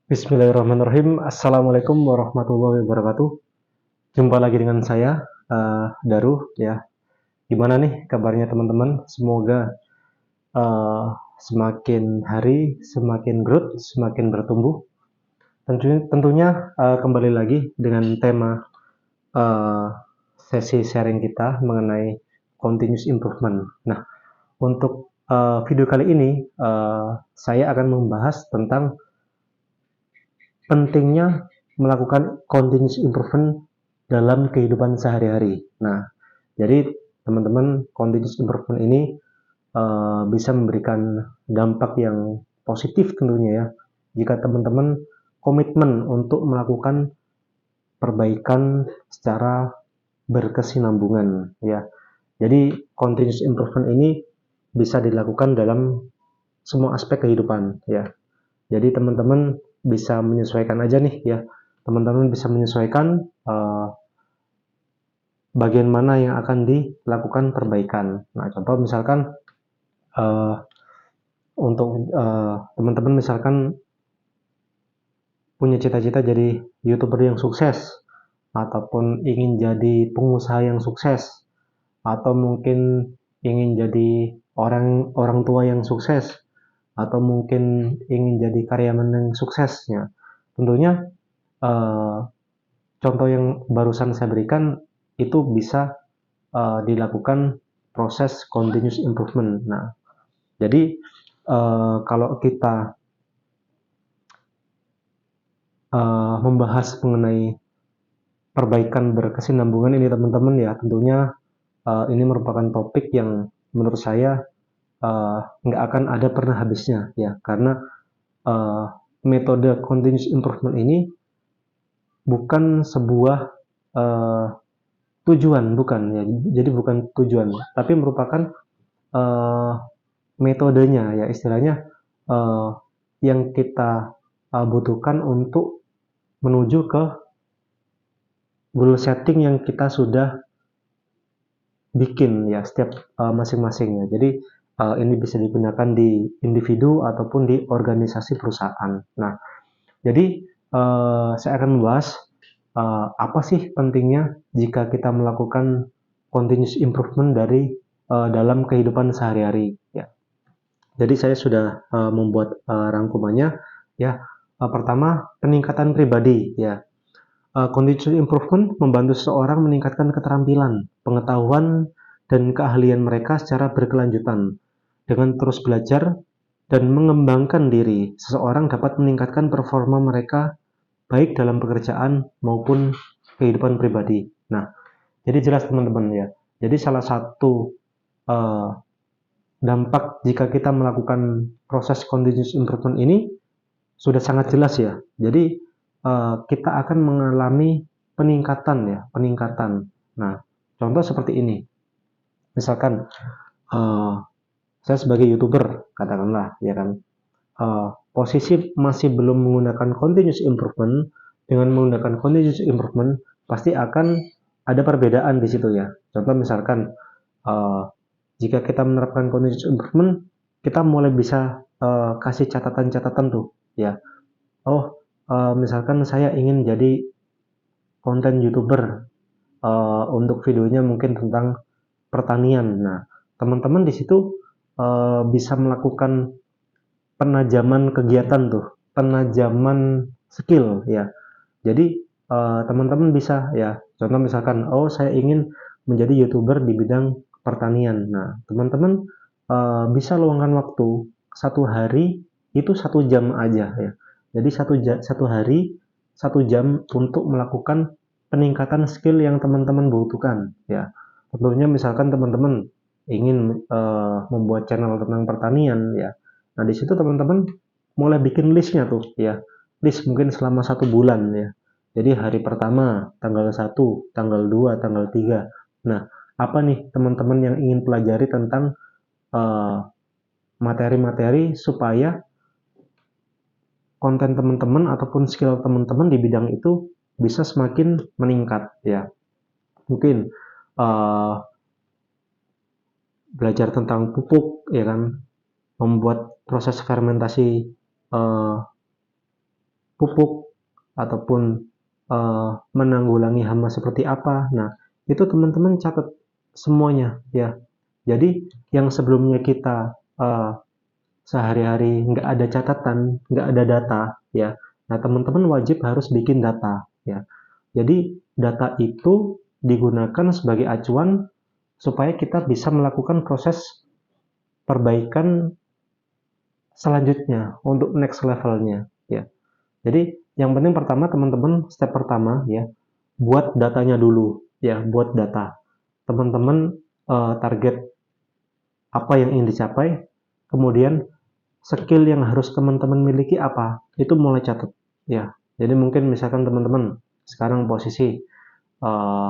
Bismillahirrahmanirrahim. Assalamualaikum warahmatullahi wabarakatuh. Jumpa lagi dengan saya, Daru. Ya, gimana nih kabarnya teman-teman? Semoga uh, semakin hari semakin growth, semakin bertumbuh. Tentunya kembali lagi dengan tema uh, sesi sharing kita mengenai continuous improvement. Nah, untuk video kali ini saya akan membahas tentang pentingnya melakukan continuous improvement dalam kehidupan sehari-hari. Nah, jadi teman-teman, continuous improvement ini bisa memberikan dampak yang positif tentunya ya. Jika teman-teman komitmen untuk melakukan perbaikan secara berkesinambungan ya. Jadi continuous improvement ini bisa dilakukan dalam semua aspek kehidupan ya. Jadi teman-teman bisa menyesuaikan aja nih ya. Teman-teman bisa menyesuaikan bagian mana yang akan dilakukan perbaikan. Nah, contoh misalkan uh, untuk teman-teman misalkan punya cita-cita jadi YouTuber yang sukses ataupun ingin jadi pengusaha yang sukses atau mungkin ingin jadi orang orang tua yang sukses atau mungkin ingin jadi karyawan yang suksesnya. Tentunya contoh yang barusan saya berikan itu bisa dilakukan proses continuous improvement. Nah, jadi kalau kita membahas mengenai perbaikan berkesinambungan ini teman-teman ya, tentunya ini merupakan topik yang menurut saya nggak akan ada pernah habisnya ya, karena metode continuous improvement ini bukan sebuah uh, tujuan, bukan ya. Jadi bukan tujuan, tapi merupakan uh, metodenya ya, istilahnya uh, yang kita butuhkan untuk menuju ke goal setting yang kita sudah bikin ya setiap masing-masing ya. Jadi ini bisa digunakan di individu ataupun di organisasi perusahaan. Nah, jadi saya akan membahas apa sih pentingnya jika kita melakukan continuous improvement dari dalam kehidupan sehari-hari ya. Jadi saya sudah membuat rangkumannya ya. Pertama, peningkatan pribadi ya. Continuous improvement membantu seseorang meningkatkan keterampilan, pengetahuan, dan keahlian mereka secara berkelanjutan. Dengan terus belajar dan mengembangkan diri, seseorang dapat meningkatkan performa mereka baik dalam pekerjaan maupun kehidupan pribadi. Nah, jadi jelas teman-teman ya. Jadi salah satu uh, dampak jika kita melakukan proses continuous improvement ini sudah sangat jelas ya. Jadi kita akan mengalami peningkatan ya, peningkatan. Nah, contoh seperti ini. Misalkan saya sebagai YouTuber katakanlah ya kan, posisi masih belum menggunakan continuous improvement. Dengan menggunakan continuous improvement pasti akan ada perbedaan di situ ya. Contoh misalkan jika kita menerapkan continuous improvement, kita mulai bisa kasih catatan-catatan tuh ya. Oh, misalkan saya ingin jadi konten YouTuber untuk videonya mungkin tentang pertanian. Nah, teman-teman di situ bisa melakukan penajaman kegiatan tuh, penajaman skill ya. Jadi teman-teman bisa ya, contoh misalkan, oh saya ingin menjadi YouTuber di bidang pertanian. Nah, teman-teman bisa luangkan waktu satu hari itu 1 jam aja ya. Jadi satu hari 1 jam untuk melakukan peningkatan skill yang teman-teman butuhkan ya. Tentunya misalkan teman-teman ingin membuat channel tentang pertanian ya. Nah, di situ teman-teman mulai bikin listnya tuh ya. List mungkin selama 1 bulan ya. Jadi hari pertama, tanggal 1, tanggal 2, tanggal 3. Nah, apa nih teman-teman yang ingin pelajari tentang materi-materi supaya konten teman-teman ataupun skill teman-teman di bidang itu bisa semakin meningkat ya. Mungkin belajar tentang pupuk ya kan, membuat proses fermentasi pupuk ataupun menanggulangi hama seperti apa. Nah, itu teman-teman catat semuanya ya. Jadi yang sebelumnya kita sehari-hari nggak ada catatan, nggak ada data ya. Nah, teman-teman wajib harus bikin data ya. Jadi data itu digunakan sebagai acuan supaya kita bisa melakukan proses perbaikan selanjutnya untuk next levelnya ya. Jadi yang penting pertama teman-teman, step pertama ya, buat datanya dulu ya, buat data. Teman-teman target apa yang ingin dicapai, kemudian skill yang harus teman-teman miliki apa, itu mulai catat ya. Jadi mungkin misalkan teman-teman sekarang posisi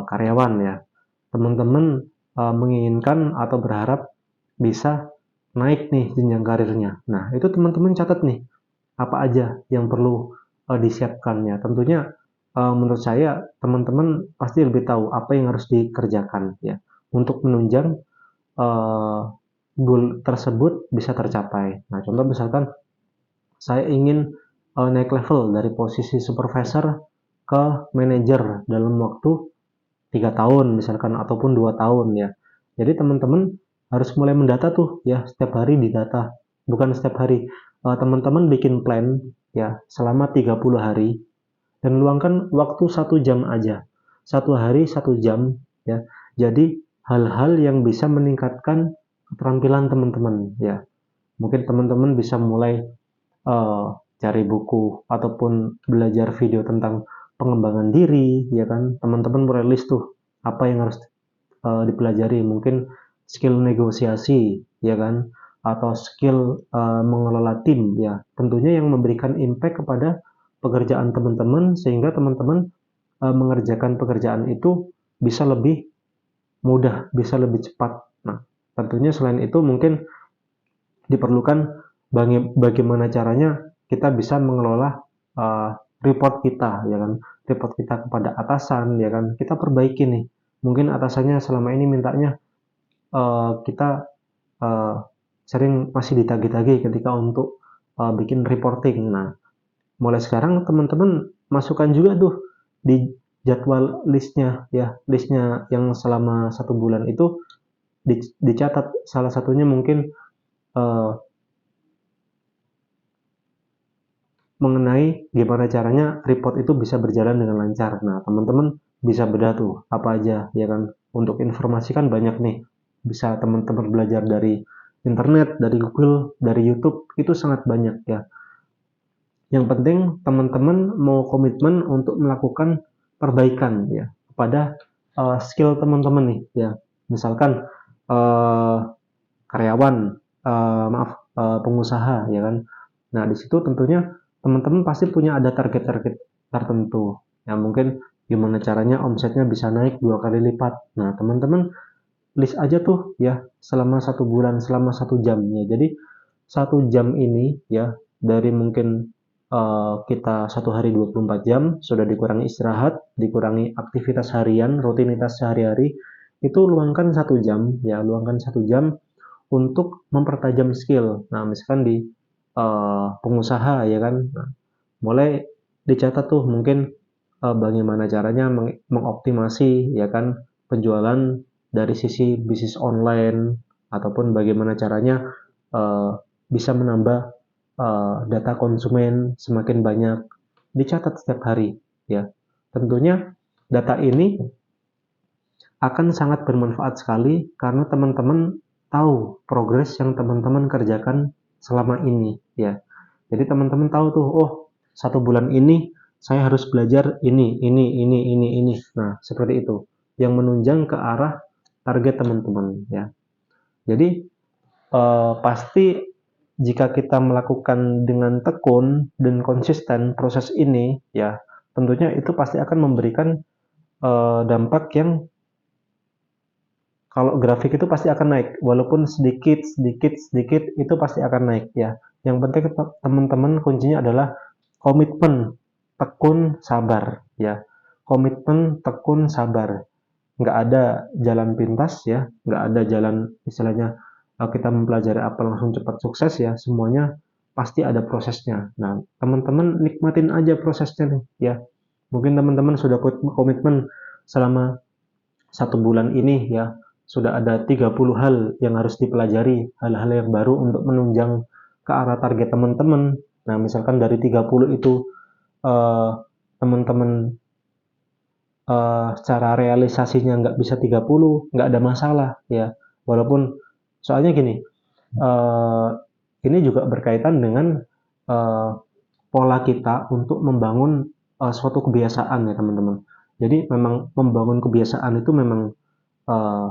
karyawan ya, teman-teman menginginkan atau berharap bisa naik nih jenjang karirnya. Nah, itu teman-teman catat nih, apa aja yang perlu disiapkan ya. Tentunya menurut saya teman-teman pasti lebih tahu apa yang harus dikerjakan ya untuk menunjang goal tersebut bisa tercapai. Nah, contoh misalkan saya ingin naik level dari posisi supervisor ke manajer dalam waktu 3 tahun misalkan ataupun 2 tahun ya. Jadi teman-teman harus mulai mendata tuh ya, setiap hari didata. Bukan setiap hari. Teman-teman bikin plan ya selama 30 hari dan luangkan waktu 1 jam aja. 1 hari 1 jam ya. Jadi hal-hal yang bisa meningkatkan keterampilan teman-teman ya. Mungkin teman-teman bisa mulai cari buku ataupun belajar video tentang pengembangan diri ya kan. Teman-teman mulai list tuh apa yang harus dipelajari, mungkin skill negosiasi ya kan, atau skill mengelola tim ya, tentunya yang memberikan impact kepada pekerjaan teman-teman sehingga teman-teman mengerjakan pekerjaan itu bisa lebih mudah, bisa lebih cepat. Nah, tentunya selain itu mungkin diperlukan bagaimana caranya kita bisa mengelola report kita ya kan, report kita kepada atasan ya kan, kita perbaiki nih. Mungkin atasannya selama ini mintanya kita sering masih ditagih-tagih ketika untuk bikin reporting. Nah, mulai sekarang teman-teman masukkan juga tuh di jadwal listnya ya, listnya yang selama 1 bulan itu dicatat. Salah satunya mungkin mengenai gimana caranya report itu bisa berjalan dengan lancar. Nah, teman-teman bisa bedah tuh apa aja ya kan. Untuk informasi kan banyak nih. Bisa teman-teman belajar dari internet, dari Google, dari YouTube, itu sangat banyak ya. Yang penting teman-teman mau komitmen untuk melakukan perbaikan ya kepada skill teman-teman nih ya. Misalkan karyawan, pengusaha ya kan. Nah, di situ tentunya teman-teman pasti punya ada target-target tertentu. Ya, mungkin gimana caranya omsetnya bisa naik 2 kali lipat. Nah, teman-teman list aja tuh ya selama 1 bulan, selama 1 jam ya. Jadi 1 jam ini ya dari mungkin kita 1 hari 24 jam sudah dikurangi istirahat, dikurangi aktivitas harian, rutinitas sehari-hari, itu luangkan 1 jam ya, luangkan 1 jam untuk mempertajam skill. Nah, misalkan di pengusaha ya kan, nah, mulai dicatat tuh mungkin bagaimana caranya mengoptimasi ya kan penjualan dari sisi bisnis online, ataupun bagaimana caranya bisa menambah data konsumen semakin banyak, dicatat setiap hari ya. Tentunya data ini akan sangat bermanfaat sekali karena teman-teman tahu progres yang teman-teman kerjakan selama ini ya. Jadi teman-teman tahu tuh, oh 1 bulan ini saya harus belajar ini. Nah, seperti itu. Yang menunjang ke arah target teman-teman ya. Jadi pasti jika kita melakukan dengan tekun dan konsisten proses ini ya, tentunya itu pasti akan memberikan dampak yang kalau grafik itu pasti akan naik, walaupun sedikit itu pasti akan naik ya. Yang penting teman-teman kuncinya adalah komitmen, tekun, sabar ya. Komitmen, tekun, sabar. Nggak ada jalan pintas ya, nggak ada jalan istilahnya kita mempelajari apa langsung cepat sukses ya. Semuanya pasti ada prosesnya. Nah, teman-teman nikmatin aja prosesnya nih, ya. Mungkin teman-teman sudah komitmen selama 1 bulan ini, ya, sudah ada 30 hal yang harus dipelajari, hal-hal yang baru untuk menunjang ke arah target teman-teman. Nah, misalkan dari 30 itu eh, teman-teman secara realisasinya nggak bisa 30, nggak ada masalah, ya. Walaupun soalnya gini, eh, ini juga berkaitan dengan eh, pola kita untuk membangun suatu kebiasaan, ya teman-teman. Jadi memang membangun kebiasaan itu memang eh,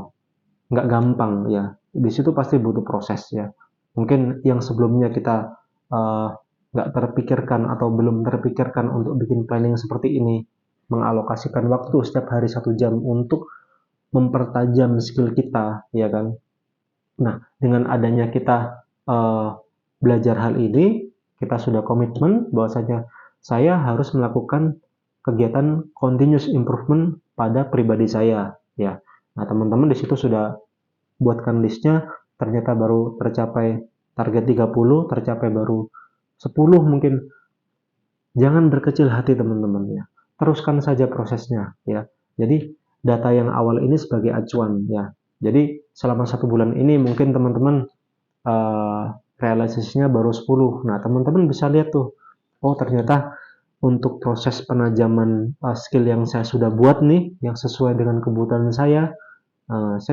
nggak gampang, ya. Di situ pasti butuh proses, ya. Mungkin yang sebelumnya kita eh, nggak terpikirkan atau belum terpikirkan untuk bikin planning seperti ini, mengalokasikan waktu setiap hari 1 jam untuk mempertajam skill kita, ya kan. Nah, dengan adanya kita belajar hal ini, kita sudah komitmen bahwasanya saya harus melakukan kegiatan continuous improvement pada pribadi saya, ya. Nah, teman-teman di situ sudah buatkan listnya, ternyata baru tercapai target 30, tercapai baru 10 mungkin. Jangan berkecil hati teman-teman, ya. Teruskan saja prosesnya, ya. Jadi data yang awal ini sebagai acuan, ya. Jadi selama 1 bulan ini mungkin teman-teman realisasinya baru 10. Nah, teman-teman bisa lihat tuh, oh ternyata untuk proses penajaman skill yang saya sudah buat nih, yang sesuai dengan kebutuhan saya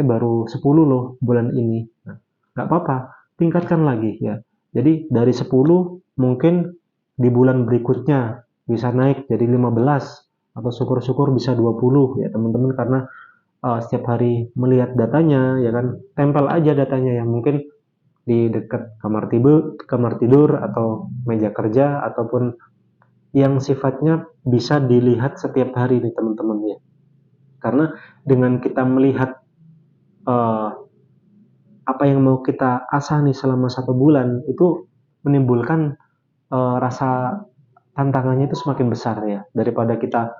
baru 10 loh bulan ini. Nah, nggak apa-apa, tingkatkan lagi, ya. Jadi dari 10 mungkin di bulan berikutnya bisa naik jadi 15 atau syukur-syukur bisa 20, ya teman-teman, karena setiap hari melihat datanya, ya kan, tempel aja datanya, ya mungkin di dekat kamar tidur atau meja kerja ataupun yang sifatnya bisa dilihat setiap hari nih teman-teman, ya. Karena dengan kita melihat uh, apa yang mau kita asah nih selama 1 bulan itu menimbulkan rasa tantangannya itu semakin besar, ya, daripada kita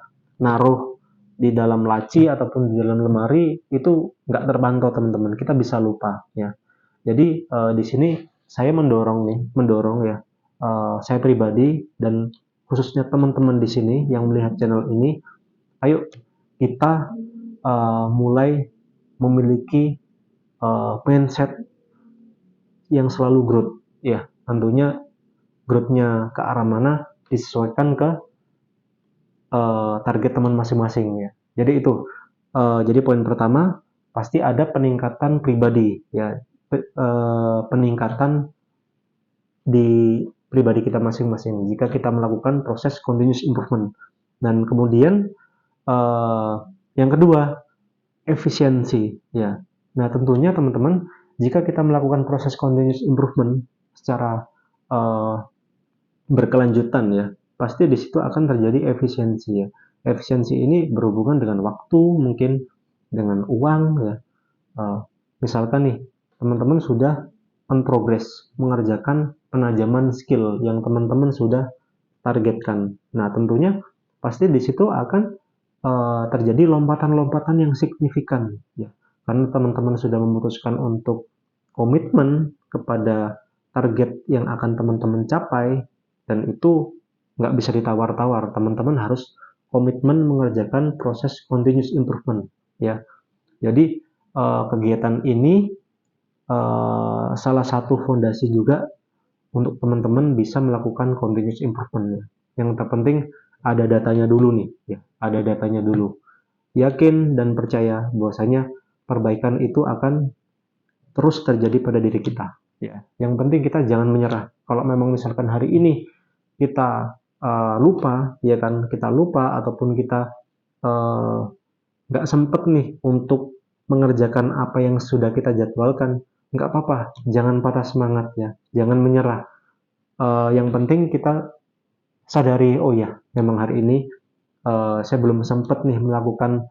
naruh di dalam laci ataupun di dalam lemari itu nggak terpantau teman-teman, kita bisa lupa, ya. Jadi di sini saya mendorong ya, saya pribadi dan khususnya teman-teman di sini yang melihat channel ini, ayo kita mulai memiliki mindset yang selalu growth, ya. Tentunya growth-nya ke arah mana disesuaikan ke target teman masing-masing, ya. Jadi itu, jadi poin pertama pasti ada peningkatan pribadi, ya, peningkatan di pribadi kita masing-masing jika kita melakukan proses continuous improvement. Dan kemudian yang kedua, efisiensi, ya. Nah, tentunya teman-teman, jika kita melakukan proses continuous improvement secara berkelanjutan, ya, pasti di situ akan terjadi efisiensi, ya. Efisiensi ini berhubungan dengan waktu, mungkin dengan uang, ya. Misalkan nih, teman-teman sudah on progress mengerjakan penajaman skill yang teman-teman sudah targetkan. Nah, tentunya pasti di situ akan terjadi lompatan-lompatan yang signifikan, ya. Karena teman-teman sudah memutuskan untuk komitmen kepada target yang akan teman-teman capai, dan itu nggak bisa ditawar-tawar. Teman-teman harus komitmen mengerjakan proses continuous improvement, ya. Jadi kegiatan ini salah satu fondasi juga untuk teman-teman bisa melakukan continuous improvement. Yang terpenting ada datanya dulu nih, ya. Ada datanya dulu. Yakin dan percaya bahwasanya perbaikan itu akan terus terjadi pada diri kita, ya. Yang penting kita jangan menyerah. Kalau memang misalkan hari ini kita lupa, ya kan, kita lupa ataupun kita nggak sempet nih untuk mengerjakan apa yang sudah kita jadwalkan, nggak apa-apa, jangan patah semangat, ya, jangan menyerah. Yang penting kita sadari, oh ya, memang hari ini saya belum sempat nih melakukan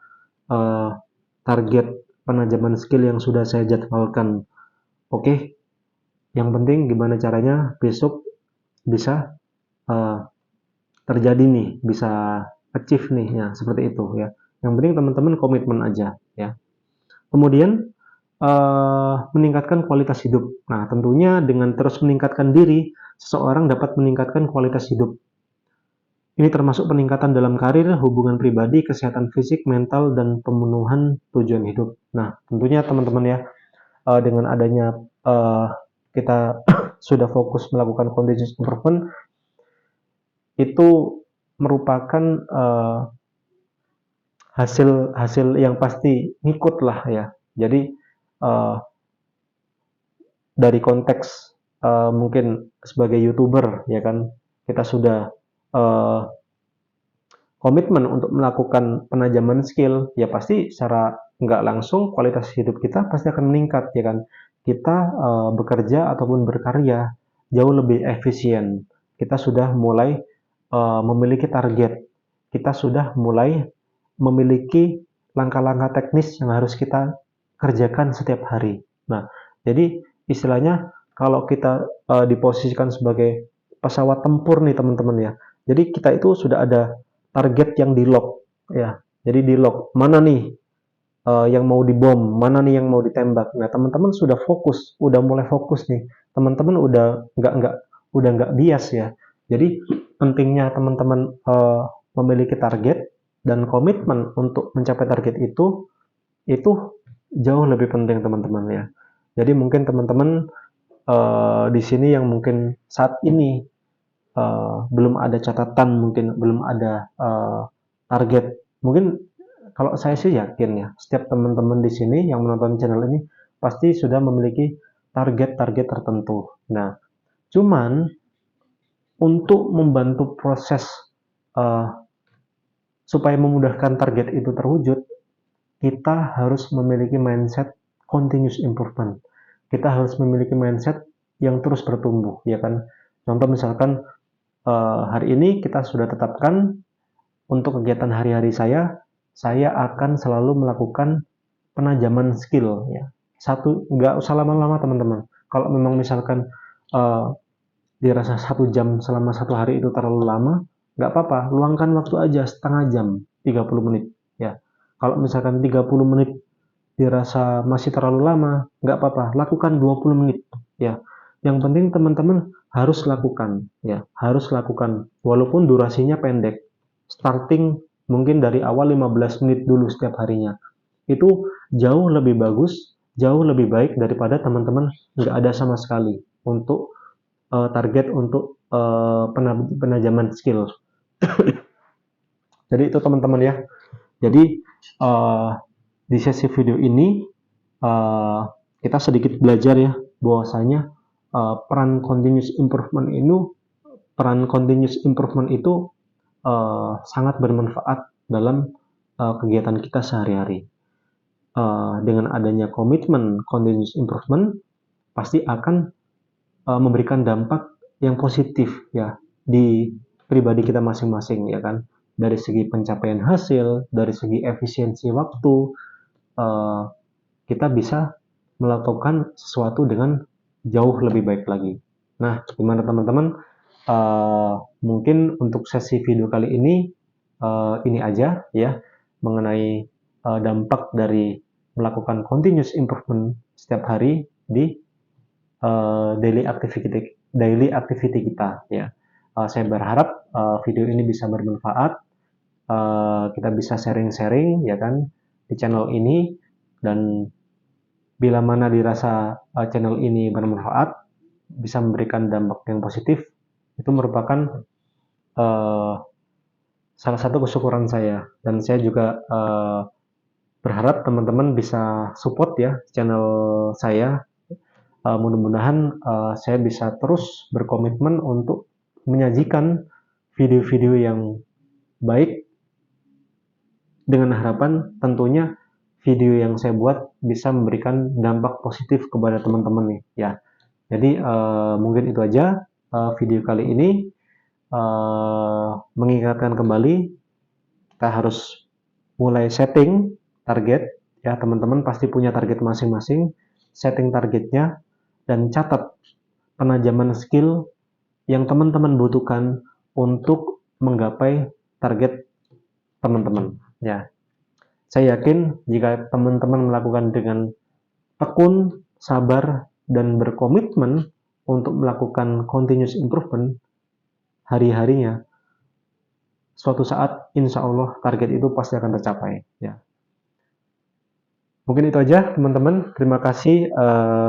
target penajaman skill yang sudah saya jadwalkan. Oke, yang penting gimana caranya besok bisa terjadi nih, bisa achieve nih, ya, seperti itu, ya. Yang penting teman-teman komitmen aja, ya. Kemudian meningkatkan kualitas hidup. Nah, tentunya dengan terus meningkatkan diri, seseorang dapat meningkatkan kualitas hidup. Ini termasuk peningkatan dalam karir, hubungan pribadi, kesehatan fisik, mental, dan pemenuhan tujuan hidup. Nah, tentunya teman-teman ya, dengan adanya kita sudah fokus melakukan continuous improvement, itu merupakan hasil yang pasti ngikut lah ya. Jadi dari konteks mungkin sebagai YouTuber ya kan, kita sudah komitmen untuk melakukan penajaman skill, ya pasti secara nggak langsung kualitas hidup kita pasti akan meningkat ya kan. Kita bekerja ataupun berkarya jauh lebih efisien. Kita sudah mulai memiliki target. Kita sudah mulai memiliki langkah-langkah teknis yang harus kita kerjakan setiap hari. Nah, jadi istilahnya kalau kita diposisikan sebagai pesawat tempur nih teman-teman ya. Jadi kita itu sudah ada target yang di lock ya. Jadi di lock mana nih yang mau dibom, mana nih yang mau ditembak. Nah, teman-teman sudah fokus, udah mulai fokus nih. Teman-teman udah nggak bias ya. Jadi pentingnya teman-teman memiliki target dan komitmen untuk mencapai target itu jauh lebih penting teman-teman ya. Jadi mungkin teman-teman di sini yang mungkin saat ini belum ada catatan, mungkin belum ada target. Mungkin kalau saya sih yakin ya, setiap teman-teman di sini yang menonton channel ini pasti sudah memiliki target-target tertentu. Nah, cuman untuk membantu proses uh, supaya memudahkan target itu terwujud, kita harus memiliki mindset continuous improvement. Kita harus memiliki mindset yang terus bertumbuh, ya kan? Contoh misalkan hari ini kita sudah tetapkan untuk kegiatan hari-hari saya akan selalu melakukan penajaman skill ya. Nggak usah lama-lama teman-teman. Kalau memang misalkan uh, dirasa 1 jam selama 1 hari itu terlalu lama, nggak apa-apa, luangkan waktu aja setengah jam, 30 menit ya. Kalau misalkan 30 menit dirasa masih terlalu lama, nggak apa-apa, lakukan 20 menit ya. Yang penting teman-teman harus lakukan ya, harus lakukan walaupun durasinya pendek. Starting mungkin dari awal 15 menit dulu setiap harinya. Itu jauh lebih bagus, jauh lebih baik daripada teman-teman nggak ada sama sekali untuk target untuk penajaman skill. Jadi itu teman-teman ya. Jadi di sesi video ini kita sedikit belajar ya bahwasanya peran continuous improvement itu sangat bermanfaat dalam kegiatan kita sehari-hari. Dengan adanya komitmen continuous improvement pasti akan memberikan dampak yang positif ya di pribadi kita masing-masing ya kan, dari segi pencapaian hasil, dari segi efisiensi waktu, kita bisa melakukan sesuatu dengan jauh lebih baik lagi. Nah, gimana teman-teman? Mungkin untuk sesi video kali ini aja ya mengenai dampak dari melakukan continuous improvement setiap hari di daily activity kita ya. Saya berharap video ini bisa bermanfaat. Kita bisa sharing-sharing ya kan di channel ini, dan bila mana dirasa channel ini bermanfaat, bisa memberikan dampak yang positif, itu merupakan salah satu kesyukuran saya, dan saya juga berharap teman-teman bisa support ya channel saya. Mudah-mudahan saya bisa terus berkomitmen untuk menyajikan video-video yang baik, dengan harapan tentunya video yang saya buat bisa memberikan dampak positif kepada teman-teman nih ya. Jadi mungkin itu aja video kali ini, mengingatkan kembali kita harus mulai setting target ya. Teman-teman pasti punya target masing-masing, setting targetnya dan catat penajaman skill yang teman-teman butuhkan untuk menggapai target teman-teman ya. Saya yakin jika teman-teman melakukan dengan tekun, sabar, dan berkomitmen untuk melakukan continuous improvement hari-harinya, suatu saat insya Allah target itu pasti akan tercapai. Ya. Mungkin itu aja teman-teman. Terima kasih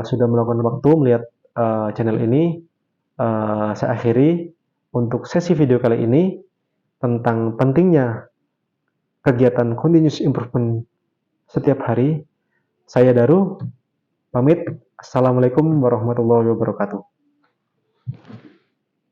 sudah meluangkan waktu melihat channel ini. Saya akhiri untuk sesi video kali ini tentang pentingnya kegiatan continuous improvement setiap hari. Saya Daru, pamit. Assalamualaikum warahmatullahi wabarakatuh.